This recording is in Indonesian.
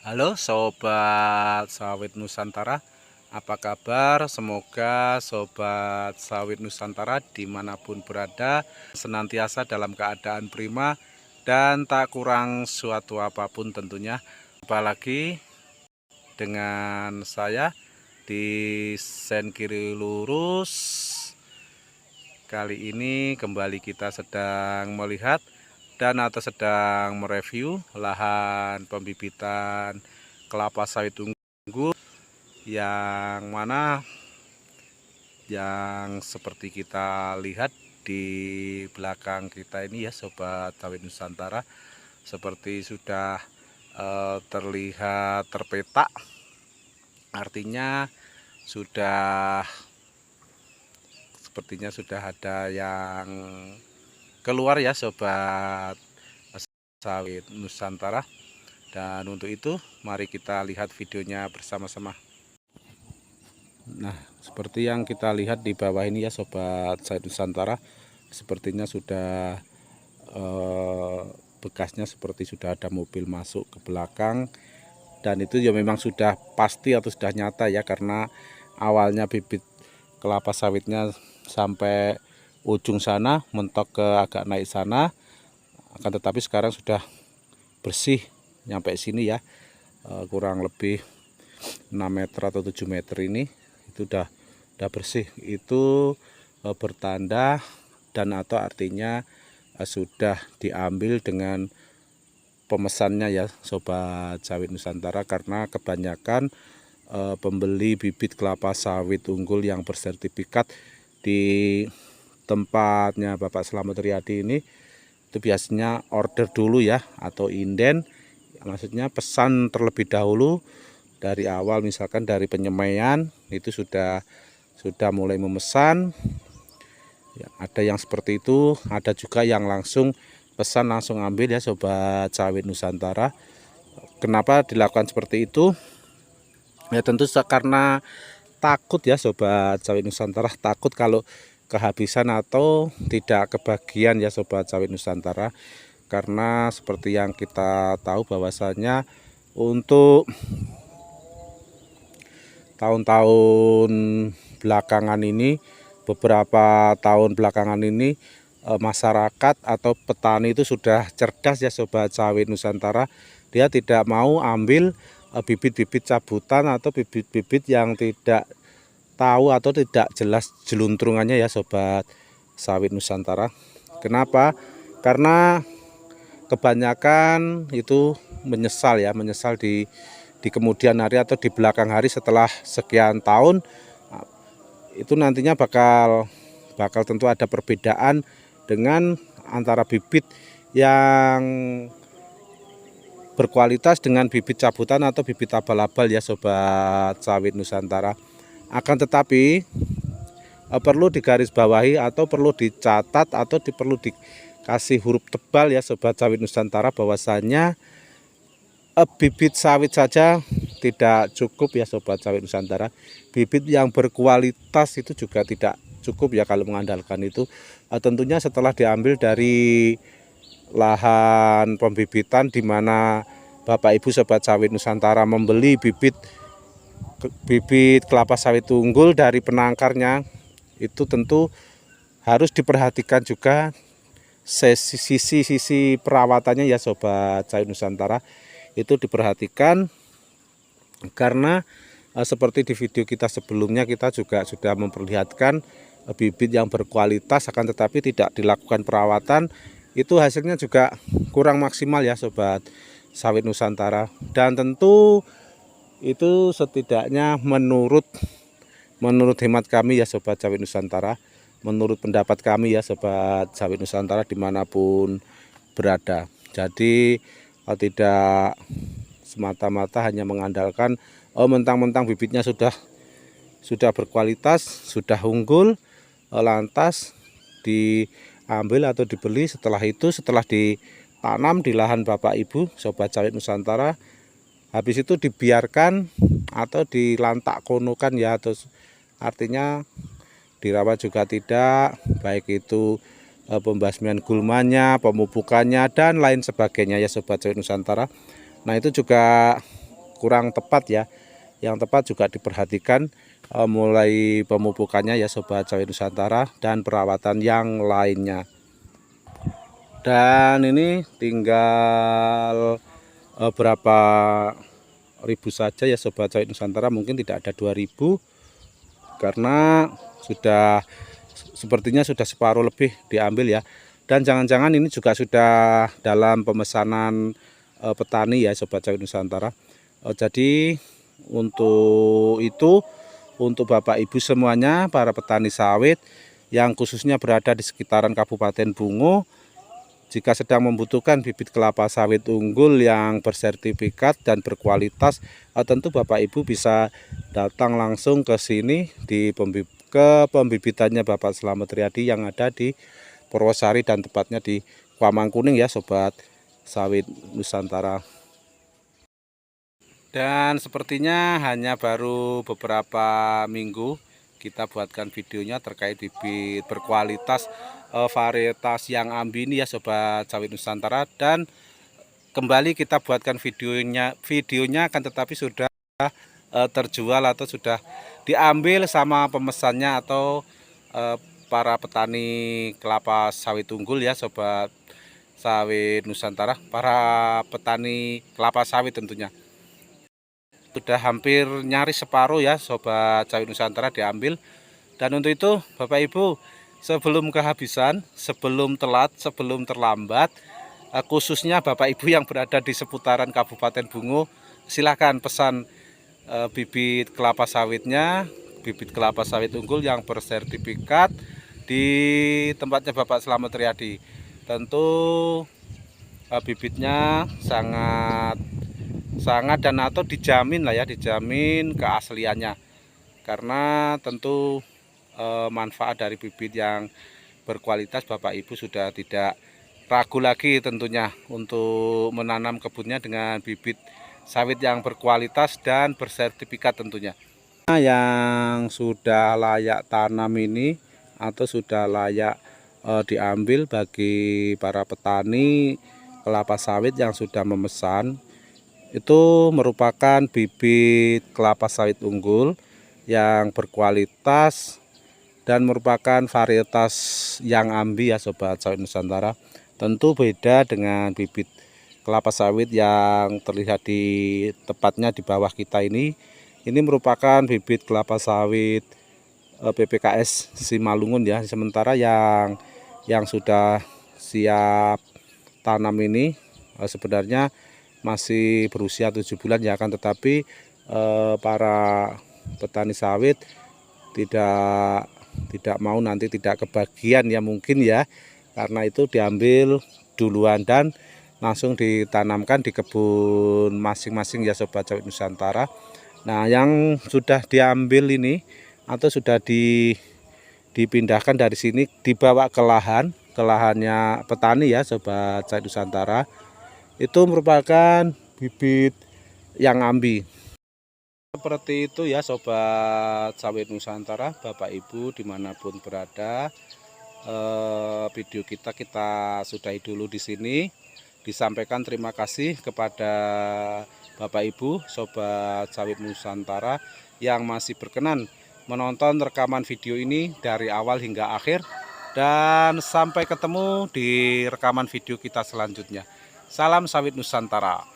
Halo Sobat Sawit Nusantara, apa kabar? Semoga Sobat Sawit Nusantara dimanapun berada senantiasa dalam keadaan prima dan tak kurang suatu apapun tentunya. Apalagi dengan saya di sen kiri lurus. Kali ini kembali kita sedang melihat dan atau sedang mereview lahan pembibitan kelapa sawit unggul yang mana yang seperti kita lihat di belakang kita ini ya Sobat Sawit Nusantara, seperti sudah terlihat terpetak, artinya sepertinya sudah ada yang keluar ya Sobat Sawit Nusantara. Dan untuk itu mari kita lihat videonya bersama-sama. Nah, seperti yang kita lihat di bawah ini ya Sobat Sawit Nusantara, sepertinya sudah bekasnya seperti sudah ada mobil masuk ke belakang, dan itu ya memang sudah pasti atau sudah nyata ya, karena awalnya bibit kelapa sawitnya sampai ujung sana, mentok ke agak naik sana, akan tetapi sekarang sudah bersih nyampe sini ya, kurang lebih 6 meter atau 7 meter ini itu udah bersih. Itu bertanda dan atau artinya sudah diambil dengan pemesannya ya Sobat Sawit Nusantara, karena kebanyakan pembeli bibit kelapa sawit unggul yang bersertifikat di tempatnya Bapak Slamet Riyadi ini itu biasanya order dulu ya, atau inden, maksudnya pesan terlebih dahulu dari awal, misalkan dari penyemaian itu sudah mulai memesan ya, ada yang seperti itu, ada juga yang langsung pesan langsung ambil ya Sobat Sawit Nusantara. Kenapa dilakukan seperti itu? Ya tentu karena takut ya Sobat Sawit Nusantara, takut kalau kehabisan atau tidak kebagian ya Sobat Sawit Nusantara, karena seperti yang kita tahu bahwasanya untuk tahun-tahun belakangan ini, beberapa tahun belakangan ini, masyarakat atau petani itu sudah cerdas ya Sobat Sawit Nusantara. Dia tidak mau ambil bibit-bibit cabutan atau bibit-bibit yang tidak tahu atau tidak jelas jeluntrungannya ya Sobat Sawit Nusantara. Kenapa? Karena kebanyakan itu menyesal ya, menyesal di kemudian hari atau di belakang hari setelah sekian tahun, itu nantinya bakal tentu ada perbedaan dengan antara bibit yang berkualitas dengan bibit cabutan atau bibit abal-abal ya Sobat Sawit Nusantara. Akan tetapi perlu digarisbawahi atau perlu dicatat atau perlu dikasih huruf tebal ya Sobat Sawit Nusantara, bahwasanya bibit sawit saja tidak cukup ya Sobat Sawit Nusantara. Bibit yang berkualitas itu juga tidak cukup ya kalau mengandalkan itu. Tentunya setelah diambil dari lahan pembibitan di mana Bapak Ibu Sobat Sawit Nusantara membeli bibit kelapa sawit unggul dari penangkarnya, itu tentu harus diperhatikan juga sisi perawatannya ya Sobat Sawit Nusantara, itu diperhatikan, karena seperti di video kita sebelumnya kita juga sudah memperlihatkan bibit yang berkualitas akan tetapi tidak dilakukan perawatan, itu hasilnya juga kurang maksimal ya Sobat Sawit Nusantara. Dan tentu itu setidaknya menurut hemat kami ya Sobat Sawit Nusantara, menurut pendapat kami ya Sobat Sawit Nusantara dimanapun berada. Jadi tidak semata-mata hanya mengandalkan mentang-mentang bibitnya sudah berkualitas, sudah unggul, lantas diambil atau dibeli. Setelah itu, setelah ditanam di lahan Bapak Ibu Sobat Sawit Nusantara, habis itu dibiarkan atau dilantak konokan ya, atau artinya dirawat juga tidak, baik itu pembasmian gulmanya, pemupukannya dan lain sebagainya ya Sobat Sawit Nusantara. Nah itu juga kurang tepat ya. Yang tepat juga diperhatikan mulai pemupukannya ya Sobat Sawit Nusantara, dan perawatan yang lainnya. Dan ini tinggal berapa ribu saja ya Sobat Sawit Nusantara, mungkin tidak ada 2000 karena sudah sepertinya sudah separuh lebih diambil ya. Dan jangan-jangan ini juga sudah dalam pemesanan petani ya Sobat Sawit Nusantara. Jadi untuk itu, untuk Bapak Ibu semuanya para petani sawit yang khususnya berada di sekitaran Kabupaten Bungo, jika sedang membutuhkan bibit kelapa sawit unggul yang bersertifikat dan berkualitas, tentu Bapak Ibu bisa datang langsung ke sini ke pembibitannya Bapak Slamet Riyadi yang ada di Purwosari, dan tepatnya di Kuamangkuning ya Sobat Sawit Nusantara. Dan sepertinya hanya baru beberapa minggu kita buatkan videonya terkait bibit berkualitas varietas yang ambi ini ya Sobat Sawit Nusantara, dan kembali kita buatkan videonya akan tetapi sudah terjual atau sudah diambil sama pemesannya atau para petani kelapa sawit unggul ya Sobat Sawit Nusantara, para petani kelapa sawit tentunya. Sudah hampir nyaris separuh ya Sobat Sawit Nusantara diambil. Dan untuk itu Bapak Ibu, sebelum kehabisan, sebelum telat, sebelum terlambat, khususnya Bapak Ibu yang berada di seputaran Kabupaten Bungo, silahkan pesan bibit kelapa sawitnya, bibit kelapa sawit unggul yang bersertifikat di tempatnya Bapak Slamet Riyadi. Tentu bibitnya sangat dan atau dijamin lah ya, dijamin keasliannya, karena tentu manfaat dari bibit yang berkualitas Bapak Ibu sudah tidak ragu lagi tentunya untuk menanam kebunnya dengan bibit sawit yang berkualitas dan bersertifikat tentunya. Yang sudah layak tanam ini atau sudah layak diambil bagi para petani kelapa sawit yang sudah memesan, itu merupakan bibit kelapa sawit unggul yang berkualitas dan merupakan varietas yang ambi ya Sobat Sawit Nusantara. Tentu beda dengan bibit kelapa sawit yang terlihat tepatnya di bawah kita ini. Ini merupakan bibit kelapa sawit PPKS Simalungun ya. Sementara yang sudah siap tanam ini sebenarnya masih berusia 7 bulan ya, akan tetapi para petani sawit tidak mau nanti tidak kebagian ya mungkin ya, karena itu diambil duluan dan langsung ditanamkan di kebun masing-masing ya Sobat Sawit Nusantara. Nah, yang sudah diambil ini atau sudah dipindahkan dari sini dibawa ke lahannya petani ya Sobat Sawit Nusantara, itu merupakan bibit yang ambi. Seperti itu ya Sobat Sawit Nusantara, Bapak Ibu dimanapun berada. Video kita sudahi dulu di sini. Disampaikan terima kasih kepada Bapak Ibu Sobat Sawit Nusantara yang masih berkenan menonton rekaman video ini dari awal hingga akhir. Dan sampai ketemu di rekaman video kita selanjutnya. Salam Sawit Nusantara.